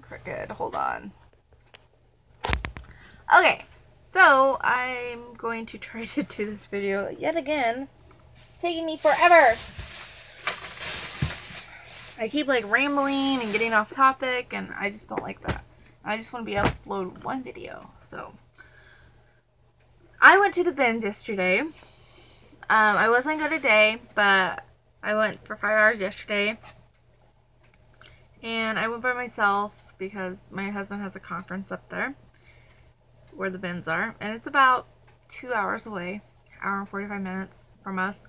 Crooked. Hold on. Okay, so I'm going to try to do this video yet again. It's taking me forever. I keep like rambling and getting off topic, and I just don't like that. I just want to be able to upload one video. So I went to the bins yesterday. I wasn't good today, but I went for 5 hours yesterday. And I went by myself because my husband has a conference up there where the bins are. And it's about 2 hours away, hour and 45 minutes from us.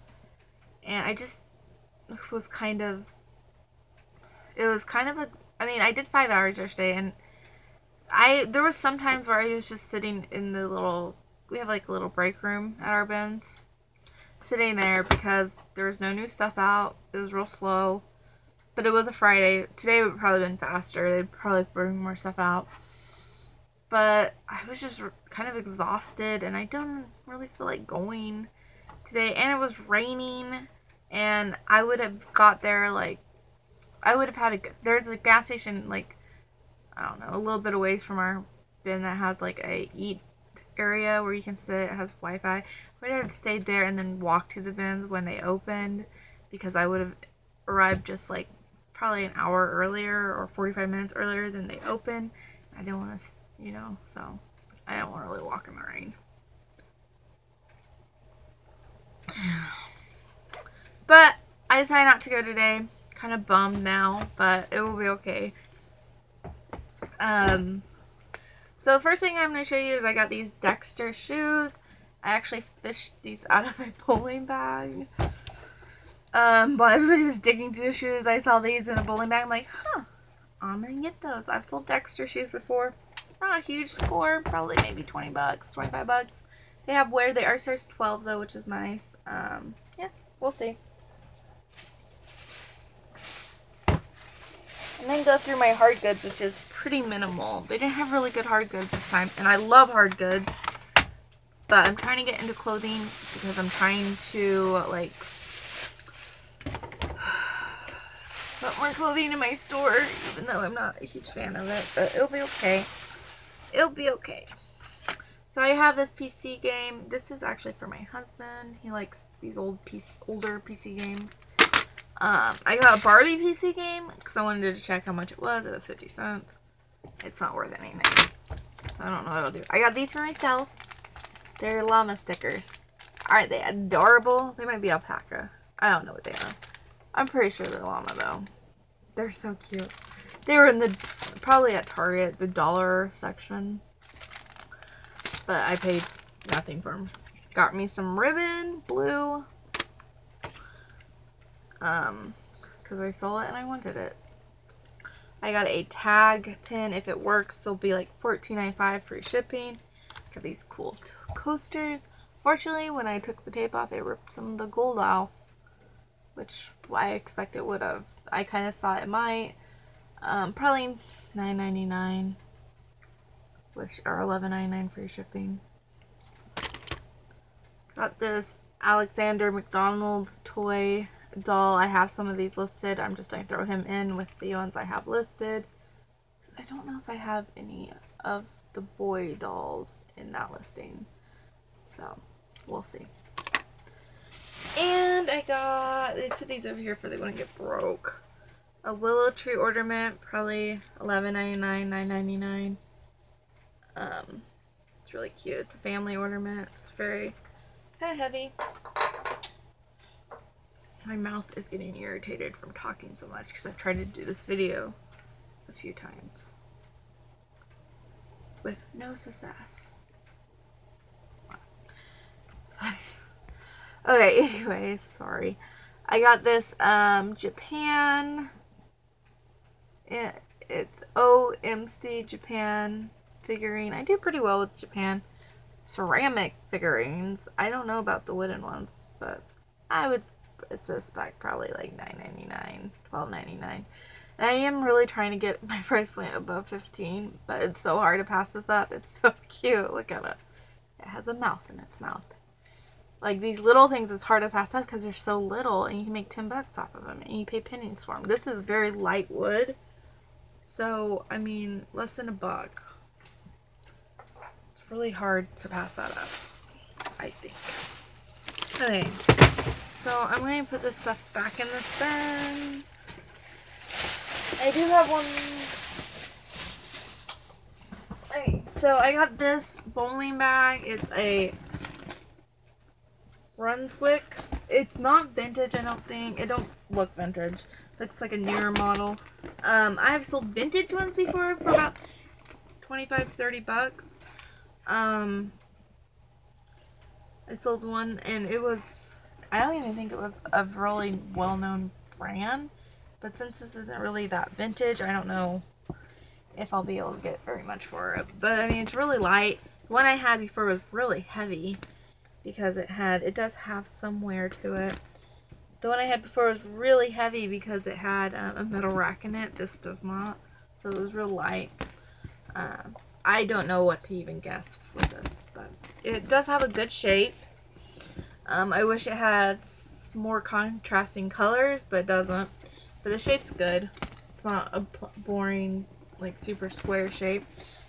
And I just was kind of, I mean, I did 5 hours yesterday, and there was some times where I was just sitting in the little, we have like a little break room at our bins, sitting there because there was no new stuff out. It was real slow, but it was a Friday. Today would probably been faster. They'd probably bring more stuff out, but I was just kind of exhausted, and I don't really feel like going today. And it was raining, and I would have got there like, I would have had there's a gas station like, I don't know, a little bit away from our bin that has like a eat area where you can sit. It has Wi-Fi. I would have stayed there and then walked to the bins when they opened, because I would have arrived just like probably an hour earlier or 45 minutes earlier than they opened. I didn't want to, you know, so I didn't want to really walk in the rain. But I decided not to go today. Kind of bummed now, but it will be okay. So the first thing I'm going to show you is I got these Dexter shoes. I actually fished these out of my bowling bag. While everybody was digging through the shoes, I saw these in a bowling bag. I'm like, huh, I'm going to get those. I've sold Dexter shoes before. Not a huge score, probably maybe 20 bucks, 25 bucks. They have wear. They are size 12 though, which is nice. Yeah, we'll see. And then go through my hard goods, which is pretty minimal. They didn't have really good hard goods this time, and I love hard goods, but I'm trying to get into clothing because I'm trying to like put more clothing in my store, even though I'm not a huge fan of it, but it'll be okay. It'll be okay. So I have this PC game. This is actually for my husband. He likes these older PC games. I got a Barbie PC game because I wanted to check how much it was. It was 50 cents. It's not worth anything. So I don't know what I'll do. I got these for myself. They're llama stickers. Aren't they adorable? They might be alpaca. I don't know what they are. I'm pretty sure they're llama though. They're so cute. They were in probably at Target, the dollar section. But I paid nothing for them. Got me some ribbon, blue. Because I saw it and I wanted it. I got a tag pin. If it works, it'll be like $14.95 free shipping. Got these cool coasters. Fortunately, when I took the tape off, it ripped some of the gold off, which I expect it would have. I kind of thought it might. Probably $9.99, which are $11.99 free shipping. Got this Alexander McDonald's toy doll. I have some of these listed. I'm just going to throw him in with the ones I have listed. I don't know if I have any of the boy dolls in that listing, so we'll see. And they put these over here for they wouldn't get broke. A willow tree ornament, probably $11.99, $9.99. It's really cute. It's a family ornament. It's very kind of heavy. My mouth is getting irritated from talking so much because I've tried to do this video a few times with no success. Okay, anyways, sorry. I got this Japan. It's OMC Japan figurine. I do pretty well with Japan ceramic figurines. I don't know about the wooden ones, but I would suspect probably like $9.99, $12.99. And I am really trying to get my price point above $15, but it's so hard to pass this up. It's so cute. Look at it. It has a mouse in its mouth. Like these little things, it's hard to pass up because they're so little, and you can make 10 bucks off of them, and you pay pennies for them. This is very light wood, So, I mean, less than $1. It's really hard to pass that up, I think. Okay, so I'm going to put this stuff back in this bin. I do have one. Okay, so I got this bowling bag. It's a Brunswick. It's not vintage, I don't think. It don't look vintage. Looks like a newer model. I have sold vintage ones before for about 25, 30 bucks. I sold one and it was, I don't even think it was a really well-known brand. But since this isn't really that vintage, I don't know if I'll be able to get very much for it. But I mean, it's really light. The one I had before was really heavy because it does have some wear to it. The one I had before was really heavy because it had a metal rack in it. This does not. So it was real light. I don't know what to even guess with this, but it does have a good shape. I wish it had more contrasting colors, but it doesn't. But the shape's good. It's not a boring, like, super square shape.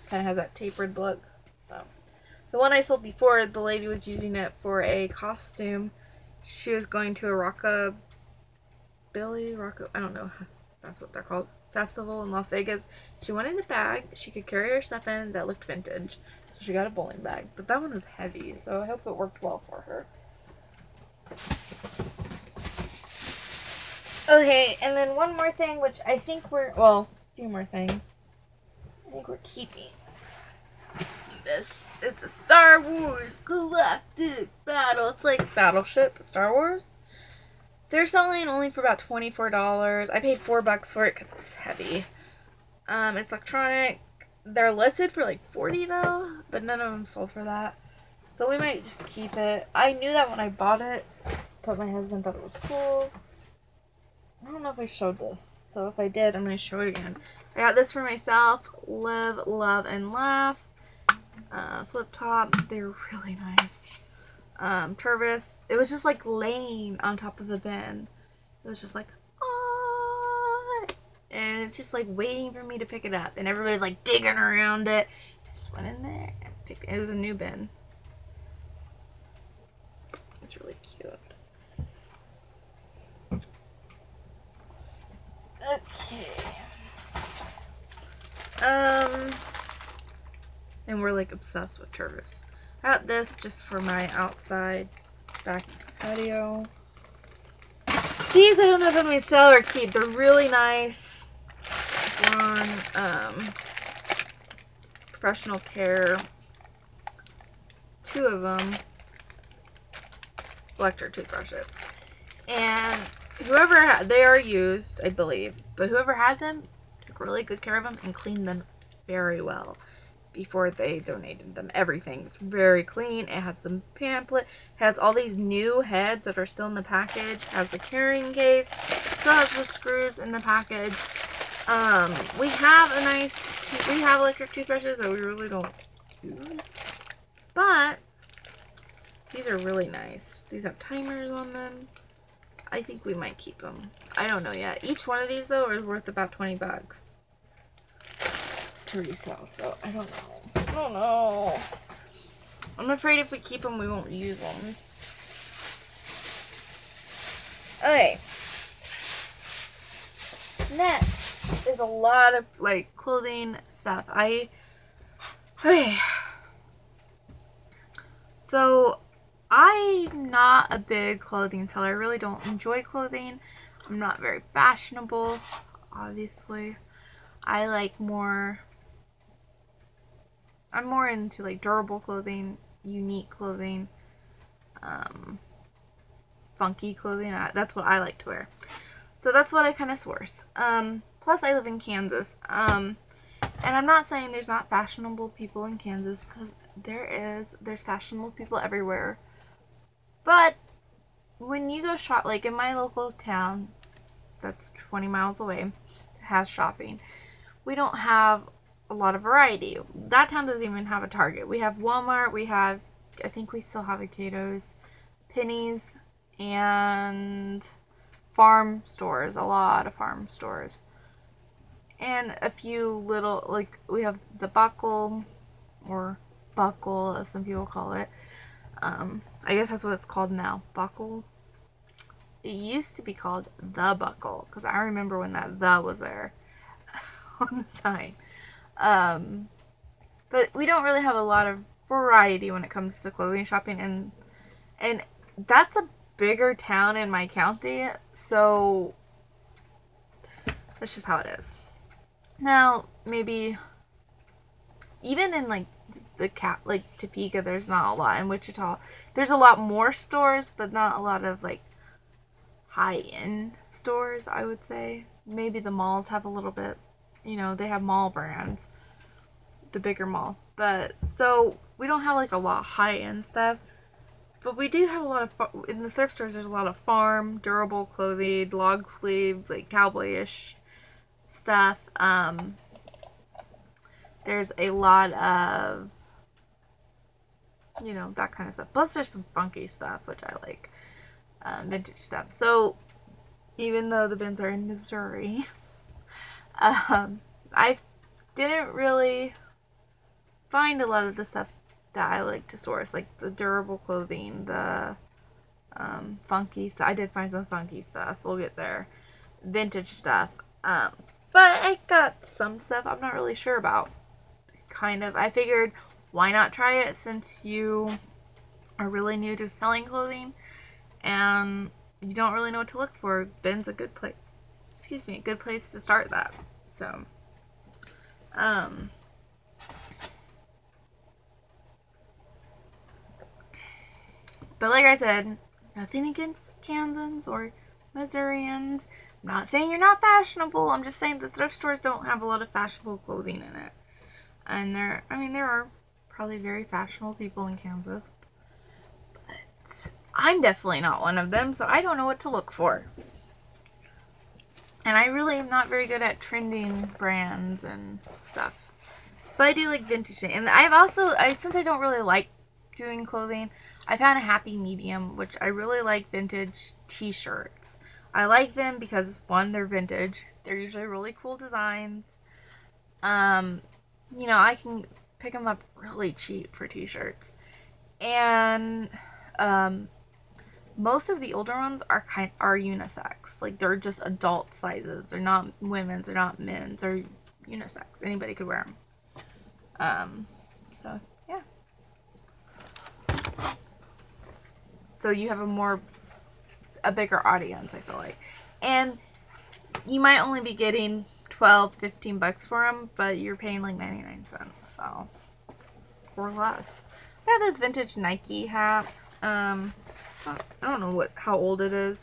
Kind of has that tapered look. So, the one I sold before, the lady was using it for a costume. She was going to a I don't know if that's what they're called, festival in Las Vegas. She wanted a bag she could carry her stuff in that looked vintage. So she got a bowling bag. But that one was heavy, so I hope it worked well for her. Okay, and then one more thing, which I think a few more things. I think we're keeping this. It's a Star Wars Galactic Battle. It's like Battleship, Star Wars. They're selling only for about $24. I paid $4 for it because it's heavy. It's electronic. They're listed for like $40 though, but none of them sold for that. So we might just keep it. I knew that when I bought it, but my husband thought it was cool. I don't know if I showed this, so if I did, I'm going to show it again. I got this for myself. Live, Love, and Laugh. Flip top. They're really nice. Tervis. It was just like laying on top of the bin. It was just like, oh, and it's just like waiting for me to pick it up. And everybody's like digging around it. I just went in there and picked it. It was a new bin. It's really cute. Okay. And we're like obsessed with Tervis. I got this just for my outside back patio. These I don't know if I'm going to sell or keep. They're really nice. One, professional care. 2 of them. Electric toothbrushes. And whoever they are used, I believe, but whoever had them took really good care of them and cleaned them very well before they donated them. Everything's very clean. It has the pamphlet, has all these new heads that are still in the package, has the carrying case, still has the screws in the package. We have we have electric toothbrushes that we really don't use, but these are really nice. These have timers on them. I think we might keep them. I don't know yet. Each one of these though is worth about $20 to resell, so I don't know. I don't know. I'm afraid if we keep them, we won't use them. Okay. Next is a lot of like clothing stuff. Okay. So I'm not a big clothing seller. I really don't enjoy clothing. I'm not very fashionable, obviously. I like I'm more into like durable clothing, unique clothing, funky clothing. That's what I like to wear. So that's what I kind of source. Plus I live in Kansas. And I'm not saying there's not fashionable people in Kansas, because there's fashionable people everywhere. But when you go shop, like in my local town, that's 20 miles away, has shopping, we don't have a lot of variety. That town doesn't even have a Target. We have Walmart, I think we still have a Cato's, Penny's, and farm stores, a lot of farm stores. and a few little, like, we have the buckle, or buckle as some people call it. I guess that's what it's called now, buckle. It used to be called the buckle, because I remember when that the was there on the sign. But we don't really have a lot of variety when it comes to clothing shopping, and that's a bigger town in my county, so that's just how it is. Now, maybe even in like like Topeka, there's not a lot. In Wichita, there's a lot more stores, but not a lot of like high-end stores, I would say. Maybe the malls have a little bit, you know, they have mall brands, the bigger malls. But so we don't have like a lot of high-end stuff, but we do have a lot of, in the thrift stores, there's a lot of farm, durable clothing, log sleeve, like cowboyish stuff. There's a lot of, you know, that kind of stuff. Plus there's some funky stuff, which I like, vintage stuff. So even though the bins are in Missouri, I didn't really find a lot of the stuff that I like to source, like the durable clothing, the funky stuff. I did find some funky stuff. We'll get there. Vintage stuff. But I got some stuff I'm not really sure about. Kind of. I figured, why not try it since you are really new to selling clothing and you don't really know what to look for. Ben's a good place. Excuse me, a good place to start that. So, but like I said, nothing against Kansans or Missourians. I'm not saying you're not fashionable. I'm just saying the thrift stores don't have a lot of fashionable clothing in it. And there are probably very fashionable people in Kansas, but I'm definitely not one of them, so I don't know what to look for. And I really am not very good at trending brands and stuff. But I do like vintage things. And I've also, since I don't really like doing clothing, I found a happy medium, which I really like vintage t-shirts. I like them because, one, they're vintage. They're usually really cool designs. You know, I can pick them up really cheap for t-shirts. And most of the older ones are unisex. Like, they're just adult sizes. They're not women's, they're not men's, they're unisex. Anybody could wear them. So yeah. So you have a bigger audience, I feel like. And you might only be getting $12-15 for them, but you're paying like 99 cents, so, or less. I have this vintage Nike hat. I don't know how old it is,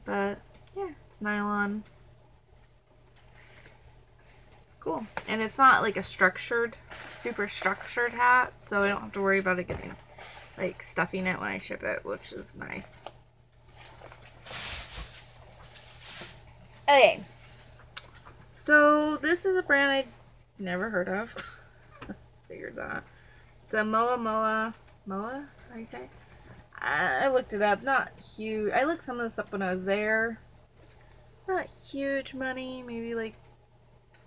but yeah, it's nylon. It's cool, and it's not like a super structured hat, so I don't have to worry about it getting, like, stuffing it when I ship it, which is nice. Okay. So, this is a brand I'd never heard of. Figured that. It's a Moa. Moa? Is that how you say it? I looked it up. Not huge. I looked some of this up when I was there. Not huge money. Maybe like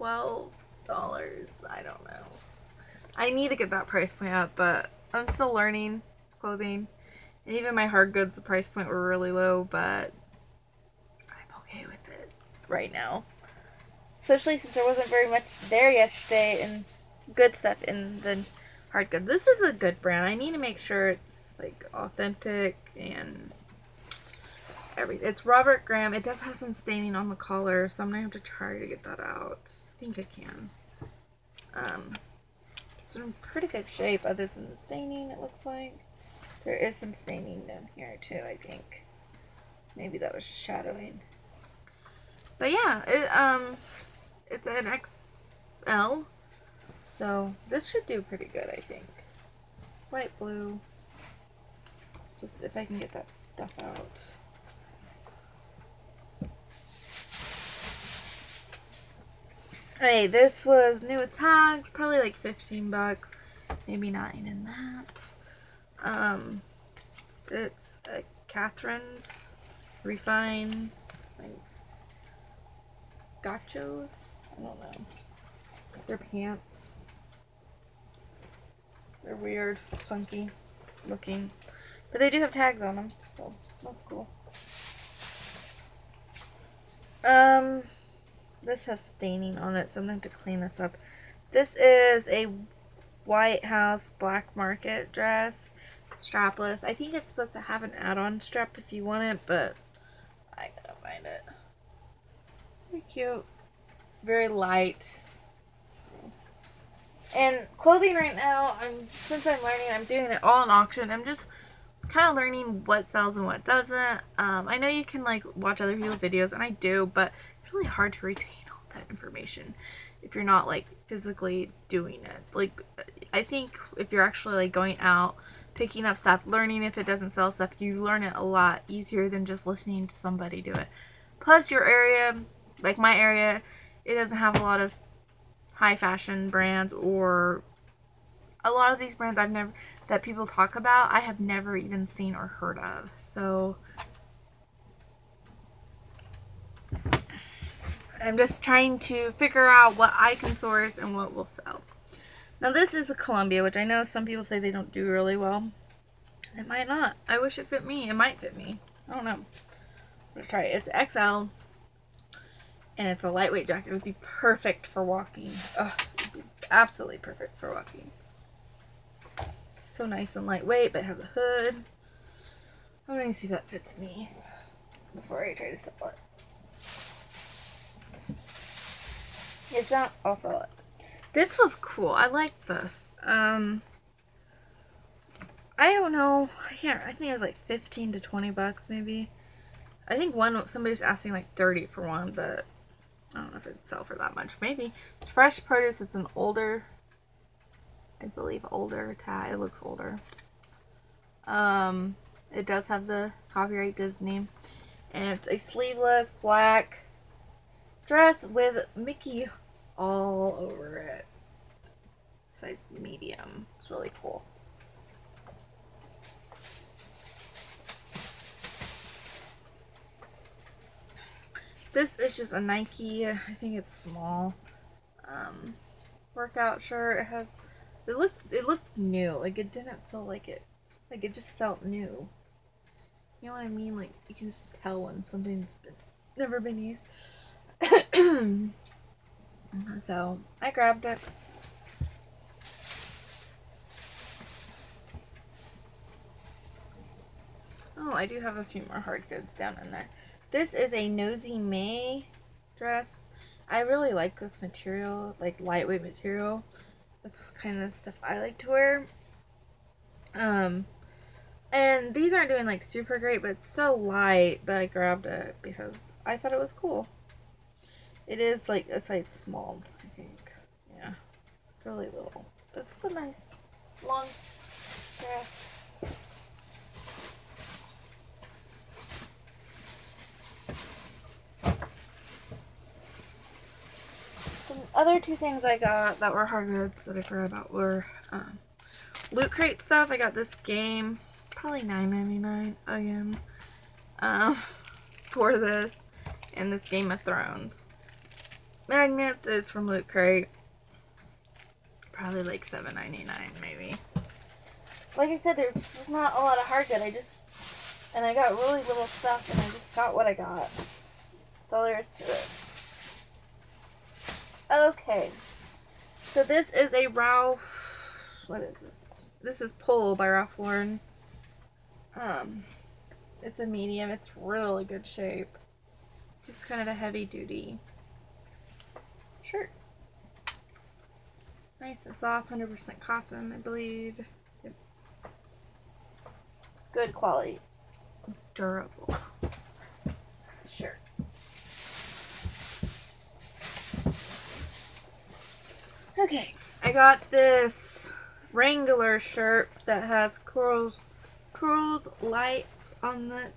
$12. I don't know. I need to get that price point up, but I'm still learning clothing. And even my hard goods, the price point were really low, but I'm okay with it right now. Especially since there wasn't very much there yesterday and good stuff in the hard goods. This is a good brand. I need to make sure it's like authentic and everything. It's Robert Graham. It does have some staining on the collar, so I'm gonna have to try to get that out. I think I can. It's in pretty good shape other than the staining, it looks like. There is some staining down here too, I think. Maybe that was just shadowing. But yeah, it's an XL, so this should do pretty good, I think. Light blue. Just if I can get that stuff out. Okay, this was new with tags, probably like $15, maybe 9 in that. It's a Catherine's Refine, like, gachos, I don't know. Their pants. They're weird, funky looking. But they do have tags on them, so that's cool. This has staining on it, so I'm going to have to clean this up. This is a White House Black Market dress. Strapless. I think it's supposed to have an add-on strap if you want it, but I gotta find it. Very cute. Very light. And clothing right now, since I'm learning, I'm doing it all in auction. I'm just kind of learning what sells and what doesn't. I know you can like watch other people's videos, and I do, but it's really hard to retain all that information if you're not like physically doing it. Like, I think if you're actually like going out, picking up stuff, learning if it doesn't sell stuff, you learn it a lot easier than just listening to somebody do it. Plus, your area, like my area, it doesn't have a lot of high fashion brands, or a lot of these brands that people talk about, I have never even seen or heard of. So I'm just trying to figure out what I can source and what will sell. Now this is a Columbia, which I know some people say they don't do really well. It might not. I wish it fit me. It might fit me. I don't know. I'm going to try it. It's XL. And it's a lightweight jacket. It would be perfect for walking. Ugh, it would be absolutely perfect for walking. So nice and lightweight, but it has a hood. I'm going to see if that fits me before I try to sell it. If not, I'll sell it. This was cool. I like this. I don't know. I think it was like 15 to 20 bucks maybe. I think somebody was asking like 30 for one, but I don't know if it'd sell for that much. Maybe. It's fresh produce. It's an older, I believe, older tag. It looks older. It does have the copyright Disney. And it's a sleeveless black dress with Mickey all over it. Size medium. It's really cool. This is just a Nike, I think it's small, workout shirt. It looked new. Like, it didn't feel like it just felt new. You know what I mean? Like, you can just tell when something's never been used. So, I grabbed it. Oh, I do have a few more hard goods down in there. This is a Nosy May dress. I really like this material, like lightweight material. That's kind of stuff I like to wear. And these aren't doing like super great, but it's so light that I grabbed it because I thought it was cool. It is like a size small, I think. Yeah, it's really little, but it's still nice. Long dress. Other two things I got that were hard goods that I forgot about were Loot Crate stuff. I got this game, probably $9.99 again, for this, and this Game of Thrones. Magnets is from Loot Crate, probably like $7.99 maybe. Like I said, there just was not a lot of hard good. And I got really little stuff, and I just got what I got. That's all there is to it. Okay, so this is a Ralph, what is this? This is Polo by Ralph Lauren. It's a medium. It's really good shape. Just kind of a heavy duty shirt. Nice and soft, 100% cotton, I believe. Yep. Good quality. Durable shirt. Okay, I got this Wrangler shirt that has curls light on it.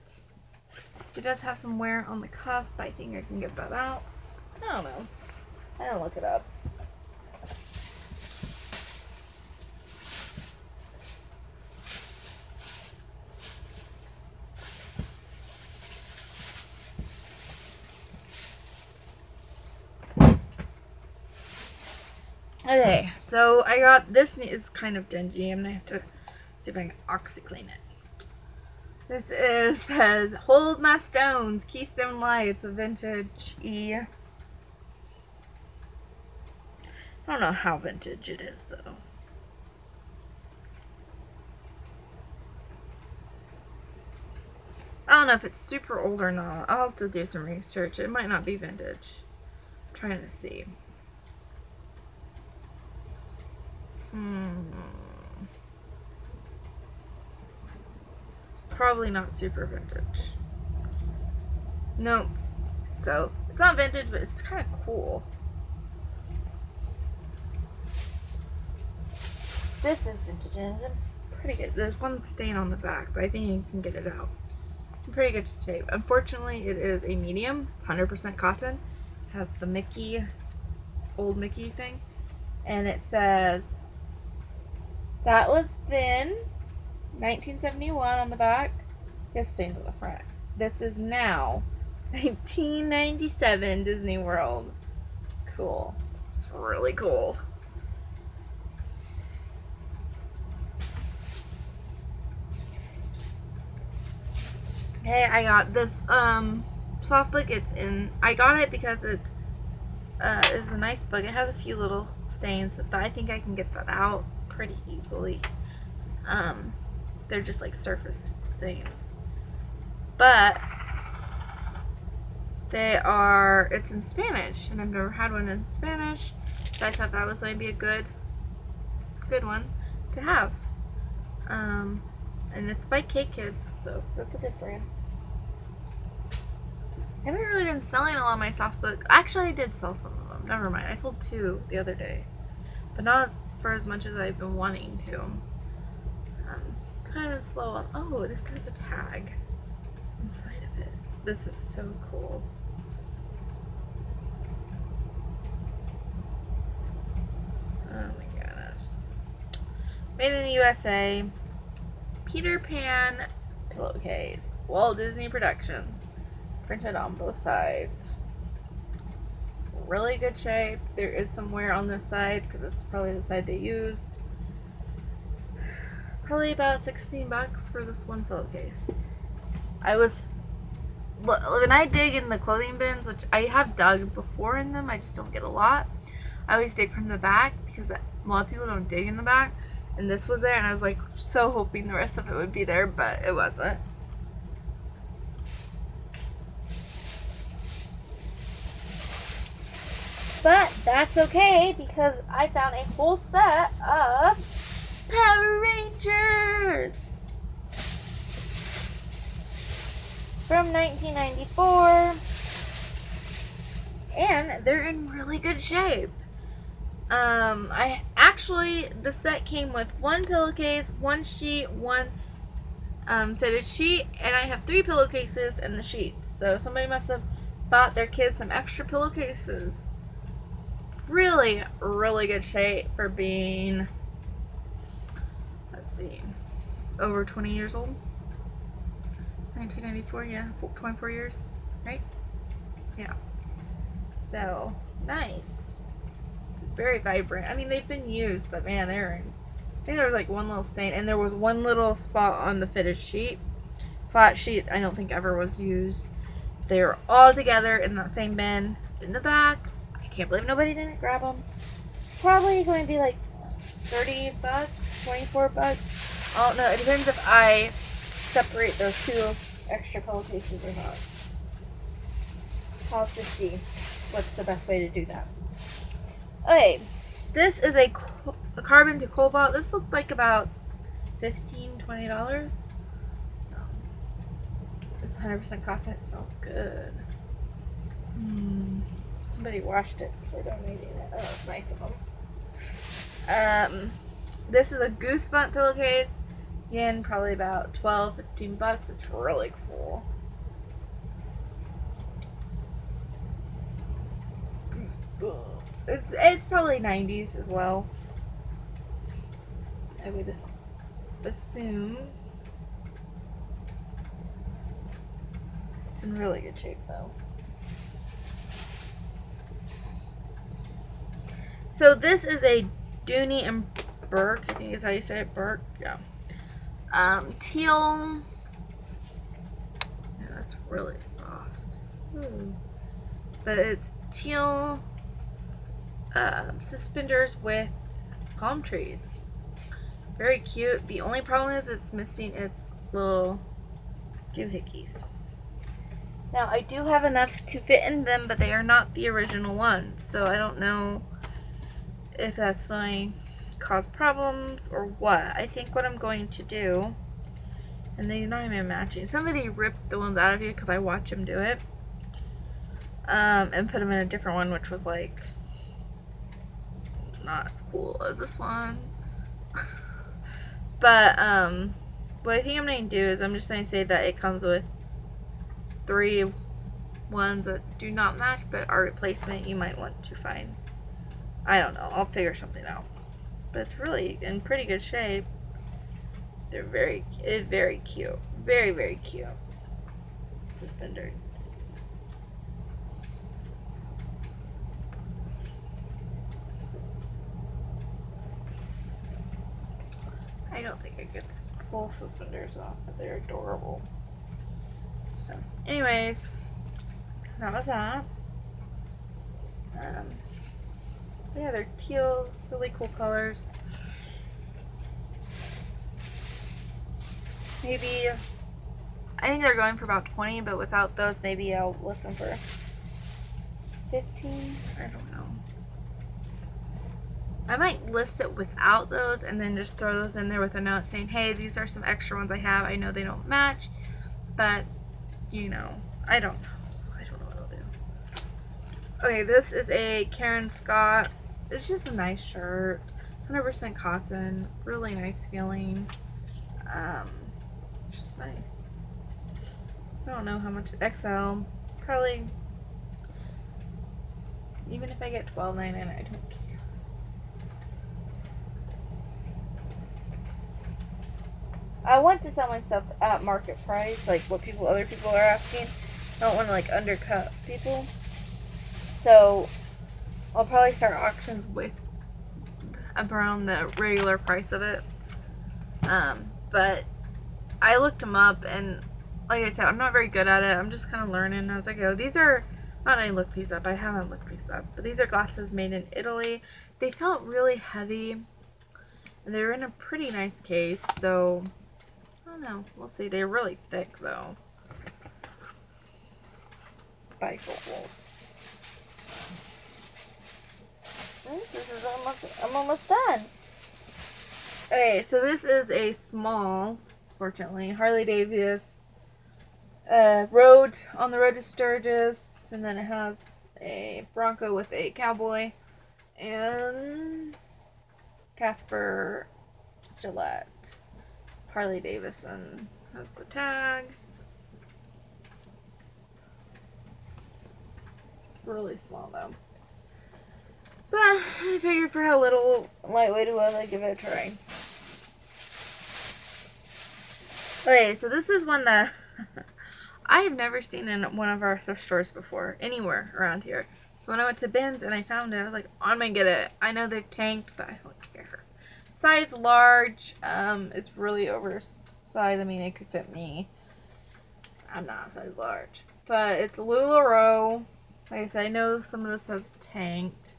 It does have some wear on the cusp. I think I can get that out. I don't know. I didn't look it up. Okay, so I got this. Is kind of dingy. I'm gonna have to see if I can OxiClean it. This says "Hold My Stones, Keystone Lights," a vintage E. I don't know how vintage it is though. I don't know if it's super old or not. I'll have to do some research. It might not be vintage. I'm trying to see. Probably not super vintage. Nope. So, it's not vintage, but it's kind of cool. This is vintage and it's pretty good. There's one stain on the back, but I think you can get it out. Pretty good shape. Unfortunately, it is a medium. It's 100% cotton. It has the Mickey, old Mickey thing. And it says, that was then 1971 on the back. It stains on the front. This is now 1997 Disney World. Cool. It's really cool. Okay, I got this soft book. I got it because it's a nice book. It has a few little stains, but I think I can get that out pretty easily. They're just like surface stains. But it's in Spanish, and I've never had one in Spanish, so I thought that was maybe a good one to have. And it's by K-Kids, so that's a good brand. I haven't really been selling a lot of my soft books. Actually, I did sell some of them. Never mind. I sold 2 the other day, but not for as much as I've been wanting to. Kind of slow on. Oh, this has a tag inside of it. This is so cool. Oh my gosh. Made in the USA. Peter Pan pillowcase. Walt Disney Productions. Printed on both sides. Really good shape. There is some wear on this side because this is probably the side they used. Probably about $16 for this one pillowcase. When I dig in the clothing bins, which I have dug before in them, I just don't get a lot. I always dig from the back because a lot of people don't dig in the back. And this was there, and I was like so hoping the rest of it would be there, but it wasn't. But that's okay because I found a whole set of Power Rangers from 1994, and they're in really good shape. The set came with 1 pillowcase, 1 sheet, 1 fitted sheet, and I have 3 pillowcases and the sheets. So somebody must have bought their kids some extra pillowcases. Really, really good shape for being, let's see, over 20 years old. 1994, yeah, 24 years, right? Yeah. So, nice. Very vibrant. I mean, they've been used, but man, I think there was like 1 little stain, and there was 1 little spot on the fitted sheet. Flat sheet, I don't think ever was used. They were all together in that same bin in the back. I can't believe nobody didn't grab them. Probably going to be like $30, $24. I don't know. It depends if I separate those 2 extra pillowcases or not. I'll have to see what's the best way to do that. Okay, this is a carbon to cobalt. This looked like about $15, $20. So, it's 100% cotton. It smells good. Somebody washed it before donating it. Oh, it's nice of them. This is a Goosebump pillowcase. Again, probably about $12, $15. It's really cool. Goosebumps. It's probably 90s as well. I would assume. It's in really good shape though. So this is a Dooney and Burke. I think is how you say it, Burke. Yeah. Teal. Yeah, that's really soft. Ooh. But it's teal suspenders with palm trees. Very cute. The only problem is it's missing its little doohickeys. Now I do have enough to fit in them, but they are not the original ones, so I don't know if that's going to cause problems or what. I think what I'm going to do, and they're not even matching. Somebody ripped the ones out of you because I watched him do it, and put them in a different one, which was like not as cool as this one. But what I think I'm going to do is I'm just going to say that it comes with 3 ones that do not match but are replacement you might want to find. I don't know. I'll figure something out. But it's really in pretty good shape. They're very cute. Very, very cute. Suspenders. I don't think I could pull suspenders off, but they're adorable. So, anyways, that was that. Yeah, they're teal, really cool colors. Maybe, I think they're going for about 20, but without those, maybe I'll list them for 15. I don't know. I might list it without those and then just throw those in there with a note saying, hey, these are some extra ones I have. I know they don't match, but, you know, I don't know. I don't know what I'll do. Okay, this is a Karen Scott. It's just a nice shirt. 100% cotton. Really nice feeling. Just nice. I don't know how much. XL. Probably, even if I get $12.99, I don't care. I want to sell my stuff at market price, like what other people are asking. I don't want to like undercut people. So I'll probably start auctions with around the regular price of it. But I looked them up, and like I said, I'm not very good at it. I'm just kind of learning. I was like, oh, these are, not I looked these up. I haven't looked these up. But these are glasses made in Italy. They felt really heavy. And they were in a pretty nice case. So, I don't know. We'll see. They're really thick, though. Bifocals. This is I'm almost done. Okay, so this is a small, fortunately, Harley Davidson on the road to Sturgis, and then it has a Bronco with a cowboy, and Casper Gillette. Harley Davidson has the tag. Really small though. But I figured for how little lightweight it was, I'd give it a try. Okay, so this is one that I have never seen in one of our thrift stores before, anywhere around here. So when I went to Ben's and I found it, I was like, I'm gonna get it. I know they've tanked, but I don't care. Size large. It's really oversized. I mean, it could fit me. I'm not a size large. But it's LuLaRoe. Like I said, I know some of this has tanked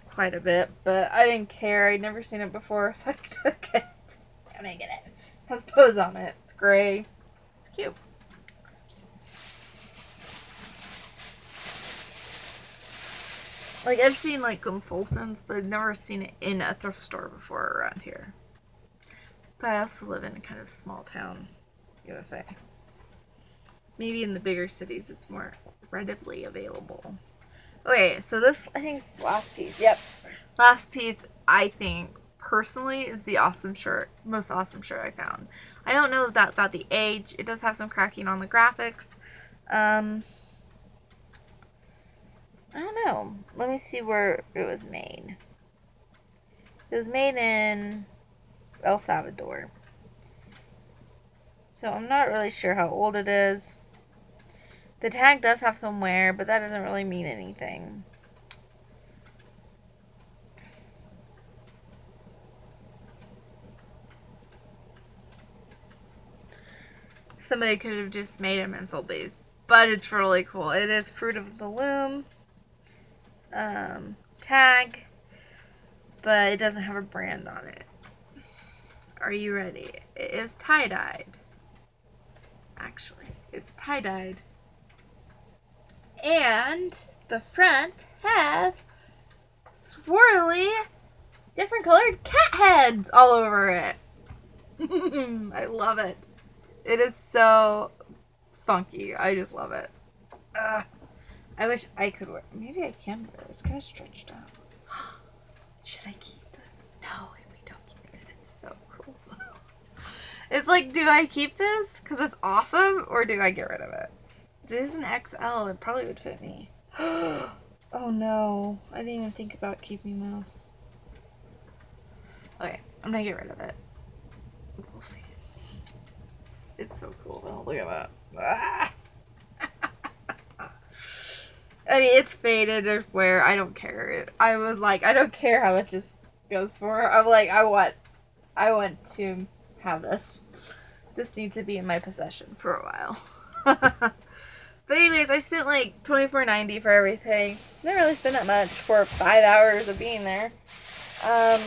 quite a bit, but I didn't care. I'd never seen it before, so I took it. I'm gonna get it. It has Pose on it. It's gray. It's cute. Like, I've seen, like, consultants, but I've never seen it in a thrift store before around here. But I also live in a kind of small town, USA. Maybe in the bigger cities it's more readily available. Okay, so this, I think, is the last piece. Yep. Last piece, I think, personally, is the awesome shirt. Most awesome shirt I found. I don't know about the age. It does have some cracking on the graphics. I don't know. Let me see where it was made. It was made in El Salvador. So I'm not really sure how old it is. The tag does have some wear, but that doesn't really mean anything. somebody could have just made them and sold these. But it's really cool. It is Fruit of the Loom tag, but it doesn't have a brand on it. Are you ready? It is tie-dyed. Actually, it's tie-dyed. And the front has swirly, different colored cat heads all over it. I love it. It is so funky. I just love it. I wish I could wear it. Maybe I can wear it. It's kind of stretched out. Should I keep this? No, we don't keep it. It's so cool. It's like, do I keep this because it's awesome, or do I get rid of it? This is an XL. It probably would fit me. Oh no. I didn't even think about keeping this. Okay, I'm gonna get rid of it. We'll see. It's so cool though. Look at that. Ah! I mean, it's faded. There's wear. I don't care. I was like, I don't care how much this goes for. I'm like, I want to have this. This needs to be in my possession for a while. But anyways, I spent like $24.90 for everything. Didn't really spend that much for 5 hours of being there. Had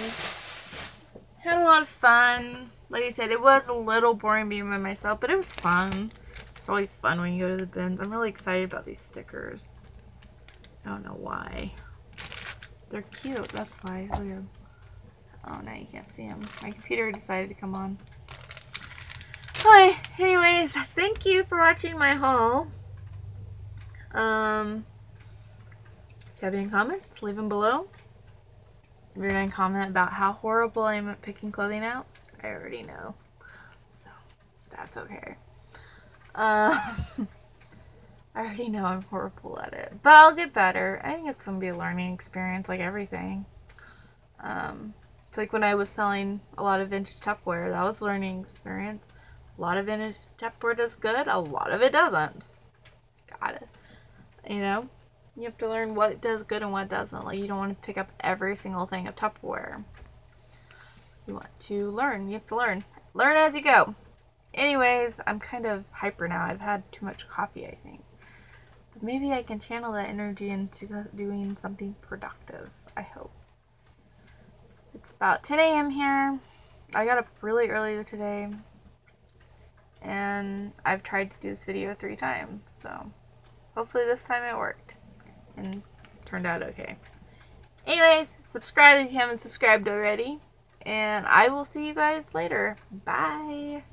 a lot of fun. Like I said, it was a little boring being by myself, but it was fun. It's always fun when you go to the bins. I'm really excited about these stickers. I don't know why. They're cute, that's why. Look at them. Oh, now you can't see them. My computer decided to come on. Okay, anyways, thank you for watching my haul. If you have any comments, leave them below. If you're going to comment about how horrible I am at picking clothing out, I already know. So, that's okay. I already know I'm horrible at it. But I'll get better. I think it's going to be a learning experience like everything. It's like when I was selling a lot of vintage Tupperware. That was a learning experience. A lot of vintage Tupperware does good. A lot of it doesn't. Got it. You know? You have to learn what does good and what doesn't. Like, you don't want to pick up every single thing of Tupperware. You want to learn. You have to learn. Learn as you go. Anyways, I'm kind of hyper now. I've had too much coffee, I think. But maybe I can channel that energy into doing something productive. I hope. It's about 10 a.m. here. I got up really early today. And I've tried to do this video 3 times. So, hopefully this time it worked. And turned out okay. Anyways, subscribe if you haven't subscribed already. And I will see you guys later. Bye.